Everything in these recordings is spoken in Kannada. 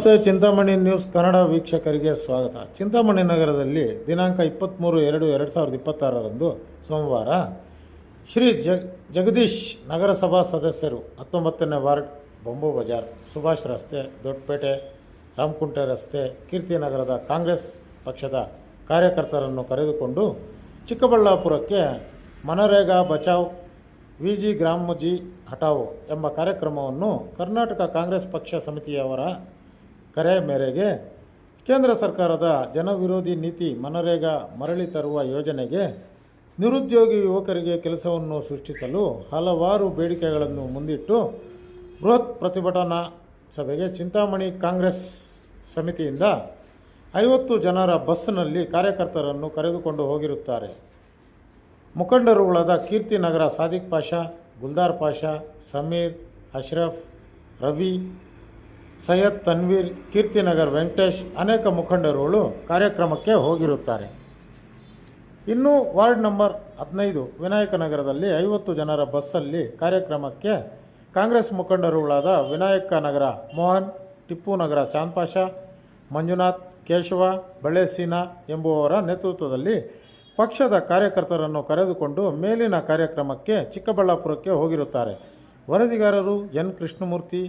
ನಮಸ್ತೆ. ಚಿಂತಾಮಣಿ ನ್ಯೂಸ್ ಕನ್ನಡ ವೀಕ್ಷಕರಿಗೆ ಸ್ವಾಗತ. ಚಿಂತಾಮಣಿ ನಗರದಲ್ಲಿ ದಿನಾಂಕ 23/2/2026 ಸೋಮವಾರ ಶ್ರೀ ಜಗದೀಶ್ ನಗರಸಭಾ ಸದಸ್ಯರು 19ನೇ ವಾರ್ಡ್, ಬೊಂಬು ಬಜಾರ್, ಸುಭಾಷ್ ರಸ್ತೆ, ದೊಡ್ಡಪೇಟೆ, ರಾಮಕುಂಟೆ ರಸ್ತೆ, ಕೀರ್ತಿನಗರದ ಕಾಂಗ್ರೆಸ್ ಪಕ್ಷದ ಕಾರ್ಯಕರ್ತರನ್ನು ಕರೆದುಕೊಂಡು ಚಿಕ್ಕಬಳ್ಳಾಪುರಕ್ಕೆ ಮನರೇಗಾ ಬಚಾವ್ ವಿಜಿ ಗ್ರಾಮಜಿ ಹಟಾವೋ ಎಂಬ ಕಾರ್ಯಕ್ರಮವನ್ನು ಕರ್ನಾಟಕ ಕಾಂಗ್ರೆಸ್ ಪಕ್ಷ ಸಮಿತಿಯವರ ಕರೆ ಮೇರೆಗೆ ಕೇಂದ್ರ ಸರ್ಕಾರದ ಜನವಿರೋಧಿ ನೀತಿ ಮನರೇಗಾ ಮರಳಿ ತರುವ ಯೋಜನೆಗೆ ನಿರುದ್ಯೋಗಿ ಯುವಕರಿಗೆ ಕೆಲಸವನ್ನು ಸೃಷ್ಟಿಸಲು ಹಲವಾರು ಬೇಡಿಕೆಗಳನ್ನು ಮುಂದಿಟ್ಟು ಬೃಹತ್ ಪ್ರತಿಭಟನಾ ಸಭೆಗೆ ಚಿಂತಾಮಣಿ ಕಾಂಗ್ರೆಸ್ ಸಮಿತಿಯಿಂದ 50 ಜನರ ಬಸ್ನಲ್ಲಿ ಕಾರ್ಯಕರ್ತರನ್ನು ಕರೆದುಕೊಂಡು ಹೋಗಿರುತ್ತಾರೆ. ಮುಖಂಡರುಗಳಾದ ಕೀರ್ತಿನಗರ ಸಾದಿಕ್ ಪಾಷಾ, ಗುಲ್ದಾರ್ ಪಾಷಾ, ಸಮೀರ್, ಅಶ್ರಫ್, ರವಿ, ಸೈಯದ್ ತನ್ವೀರ್, ಕೀರ್ತಿನಗರ್ ವೆಂಕಟೇಶ್ ಅನೇಕ ಮುಖಂಡರುಗಳು ಕಾರ್ಯಕ್ರಮಕ್ಕೆ ಹೋಗಿರುತ್ತಾರೆ. ಇನ್ನು ವಾರ್ಡ್ ನಂಬರ್ 15 ವಿನಾಯಕನಗರದಲ್ಲಿ 50 ಜನರ ಬಸ್ಸಲ್ಲಿ ಕಾರ್ಯಕ್ರಮಕ್ಕೆ ಕಾಂಗ್ರೆಸ್ ಮುಖಂಡರುಗಳಾದ ವಿನಾಯಕ ನಗರ ಮೋಹನ್, ಟಿಪ್ಪು ನಗರ ಚಾಂದ್ ಪಾಷಾ, ಮಂಜುನಾಥ್, ಕೇಶವ, ಬಳ್ಳೇಸೀನಾ ಎಂಬುವವರ ನೇತೃತ್ವದಲ್ಲಿ ಪಕ್ಷದ ಕಾರ್ಯಕರ್ತರನ್ನು ಕರೆದುಕೊಂಡು ಮೇಲಿನ ಕಾರ್ಯಕ್ರಮಕ್ಕೆ ಚಿಕ್ಕಬಳ್ಳಾಪುರಕ್ಕೆ ಹೋಗಿರುತ್ತಾರೆ. ವರದಿಗಾರರು N Krishnamurthy,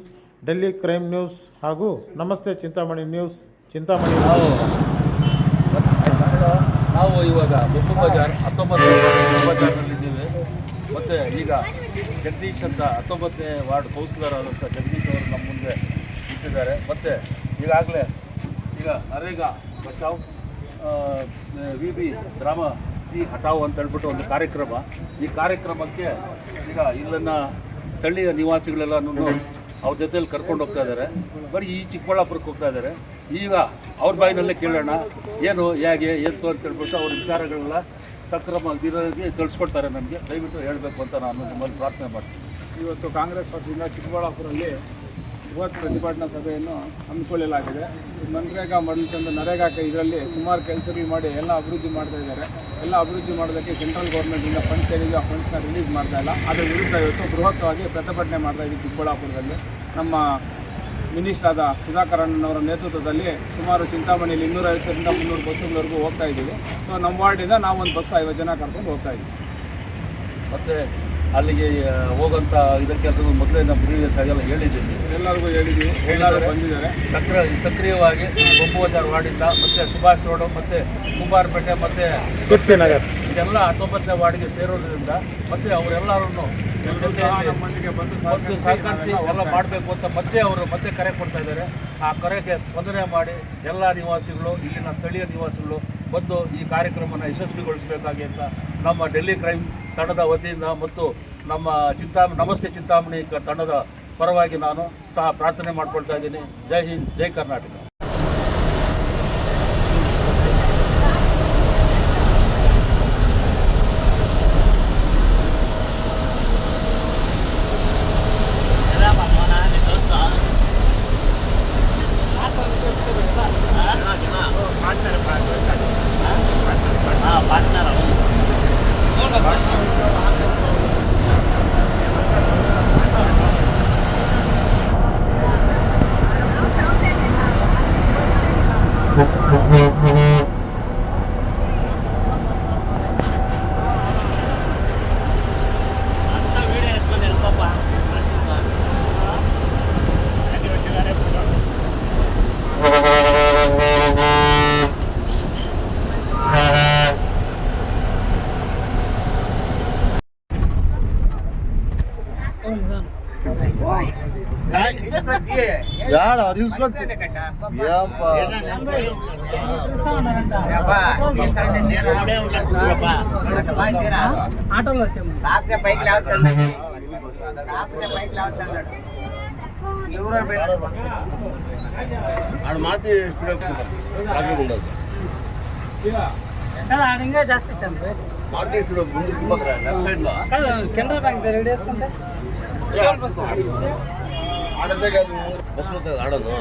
Delhi crime news ಹಾಗೂ ನಮಸ್ತೆ ಚಿಂತಾಮಣಿ ನ್ಯೂಸ್, ಚಿಂತಾಮಣಿ. ನಾವು ಇವಾಗ ಬೊಂಬು ಬಜಾರ್ 19ನಲ್ಲಿದ್ದೀವಿ. ಮತ್ತು ಈಗ ಜಗದೀಶ್ ಅಂತ 19ನೇ ವಾರ್ಡ್ ಕೌನ್ಸಿಲರ್ ಆದಂಥ ಜಗದೀಶ್ ಅವರು ನಮ್ಮ ಮುಂದೆ ಇಟ್ಟಿದ್ದಾರೆ. ಮತ್ತು ಈಗಾಗಲೇ ಈಗ ನರೇಗಾ ಬಚಾವ್ ವಿಬಿ ಗ್ರಾಮ ಜಿ ಹಟಾವ್ ಅಂತ ಹೇಳ್ಬಿಟ್ಟು ಒಂದು ಕಾರ್ಯಕ್ರಮ, ಈ ಕಾರ್ಯಕ್ರಮಕ್ಕೆ ಈಗ ಇಲ್ಲಿನ ಸ್ಥಳೀಯ ನಿವಾಸಿಗಳೆಲ್ಲನೂ ಅವ್ರ ಜೊತೆಯಲ್ಲಿ ಕರ್ಕೊಂಡು ಹೋಗ್ತಾ ಇದ್ದಾರೆ. ಬರೀ ಈ ಚಿಕ್ಕಬಳ್ಳಾಪುರಕ್ಕೆ ಹೋಗ್ತಾ ಇದ್ದಾರೆ. ಈಗ ಅವ್ರ ಬಾಯಿನಲ್ಲೇ ಕೇಳೋಣ ಏನು ಹೇಗೆ ಎಂತು ಅಂತ ಹೇಳ್ಬಿಟ್ಟು ಅವ್ರ ವಿಚಾರಗಳೆಲ್ಲ ಸಕ್ರಮವಾಗಿ ತಿಳಿಸ್ಕೊಡ್ತಾರೆ. ನಮಗೆ ದಯವಿಟ್ಟು ಹೇಳಬೇಕು ಅಂತ ನಾನು ನಿಮ್ಮಲ್ಲಿ ಪ್ರಾರ್ಥನೆ ಮಾಡ್ತೀನಿ. ಇವತ್ತು ಕಾಂಗ್ರೆಸ್ ಪಕ್ಷದಿಂದ ಚಿಕ್ಕಬಳ್ಳಾಪುರಲ್ಲಿ ಬೃಹತ್ ಪ್ರತಿಭಟನಾ ಸಭೆಯನ್ನು ಹಮ್ಮಿಕೊಳ್ಳಲಾಗಿದೆ. ಮನ್ರೇಗಾ ಮೊದಲು ತಂದು ನರೇಗಾಕ್ಕೆ ಇದರಲ್ಲಿ ಸುಮಾರು ಕೆಲಸಗಳು ಮಾಡಿ ಎಲ್ಲ ಅಭಿವೃದ್ಧಿ ಮಾಡ್ತಾ ಇದ್ದಾರೆ. ಎಲ್ಲ ಅಭಿವೃದ್ಧಿ ಮಾಡೋದಕ್ಕೆ ಸೆಂಟ್ರಲ್ ಗೌರ್ಮೆಂಟಿಂದ ಫಂಡ್ಸ್ ಏನಿದೆ ಆ ಫಂಡ್ಸ್ನ ರಿಲೀಸ್ ಮಾಡ್ತಾ ಇಲ್ಲ. ಅದರ ವಿರುದ್ಧ ಇವತ್ತು ಬೃಹತ್ವಾಗಿ ಪ್ರತಿಭಟನೆ ಮಾಡ್ತಾ ಇದ್ದೀವಿ ಚಿಕ್ಕಬಳ್ಳಾಪುರದಲ್ಲಿ. ನಮ್ಮ ಮಿನಿಸ್ಟರ್ ಆದ ಸುಧಾಕರ್ ಅಣ್ಣನವರ ನೇತೃತ್ವದಲ್ಲಿ ಸುಮಾರು ಚಿಂತಾಮಣಿಯಲ್ಲಿ 250ರಿಂದ 300 ಬಸ್ಸುಗಳವರೆಗೂ ಹೋಗ್ತಾ ಇದ್ದೀವಿ. ಸೊ ನಮ್ಮ ವಾರ್ಡಿಂದ ನಾವು ಒಂದು ಬಸ್ 50 ಜನ ಕರ್ಕೊಂಡು ಹೋಗ್ತಾ ಇದ್ದೀವಿ. ಮತ್ತು ಅಲ್ಲಿಗೆ ಹೋಗೋಂಥ ಇದಕ್ಕೆ ಅದು ಮೊದಲೇ ನಮ್ಮ ಪ್ರೀವಿಯಸ್ ಆಗೆಲ್ಲ ಹೇಳಿದ್ದೀವಿ, ಎಲ್ಲರಿಗೂ ಹೇಳಿದ್ದೀವಿ, ಎಲ್ಲರೂ ಬಂದಿದ್ದಾರೆ. ಸಕ್ರಿಯವಾಗಿ ಬೊಂಬು ಬಜಾರ್ ವಾರ್ಡಿಂದ ಮತ್ತು ಸುಭಾಷ್ ರೋಡು ಮತ್ತು ಕುಂಬಾರಪೇಟೆ ಮತ್ತು ಕೀರ್ತಿನಗರ ಇದೆಲ್ಲ 19ನೇ ವಾರ್ಡ್ಗೆ ಸೇರೋದ್ರಿಂದ ಮತ್ತು ಅವರೆಲ್ಲರನ್ನು ಬಂದು ಸಹಕರಿಸಿ ಎಲ್ಲ ಮಾಡಬೇಕು ಅಂತ ಮತ್ತೆ ಕರೆ ಕೊಡ್ತಾ ಇದ್ದಾರೆ. ಆ ಕರೆಗೆ ಸ್ಪಂದನೆ ಮಾಡಿ ಎಲ್ಲ ನಿವಾಸಿಗಳು, ಇಲ್ಲಿನ ಸ್ಥಳೀಯ ನಿವಾಸಿಗಳು ಬಂದು ಈ ಕಾರ್ಯಕ್ರಮನ ಯಶಸ್ವಿಗೊಳಿಸಬೇಕಾಗಿ ಅಂತ ನಮ್ಮ ಡೆಲ್ಲಿ ಕ್ರೈಮ್ ತಂಡದ ವತಿಯಿಂದ ಮತ್ತು ನಮ್ಮ ನಮಸ್ತೆ ಚಿಂತಾಮಣಿ ತಂಡದ ಪರವಾಗಿ ನಾನು ಸಹ ಪ್ರಾರ್ಥನೆ ಮಾಡ್ಕೊಳ್ತಾ ಇದ್ದೀನಿ. ಜೈ ಹಿಂದ್, ಜೈ ಕರ್ನಾಟಕ. ಯಾರು ಅದು ಇಸ್ಕೊಳ್ತೀನಿ ಜಾಸ್ತಿ ಚಂದ ಕೆನರಾ ಬ್ಯಾಂಕ್ ರೆಡಿ వేసుకుంటే ಆಡೋದಾಗ ಅದು ಬಸ್ ಬರ್ತದೆ ಆಡೋದು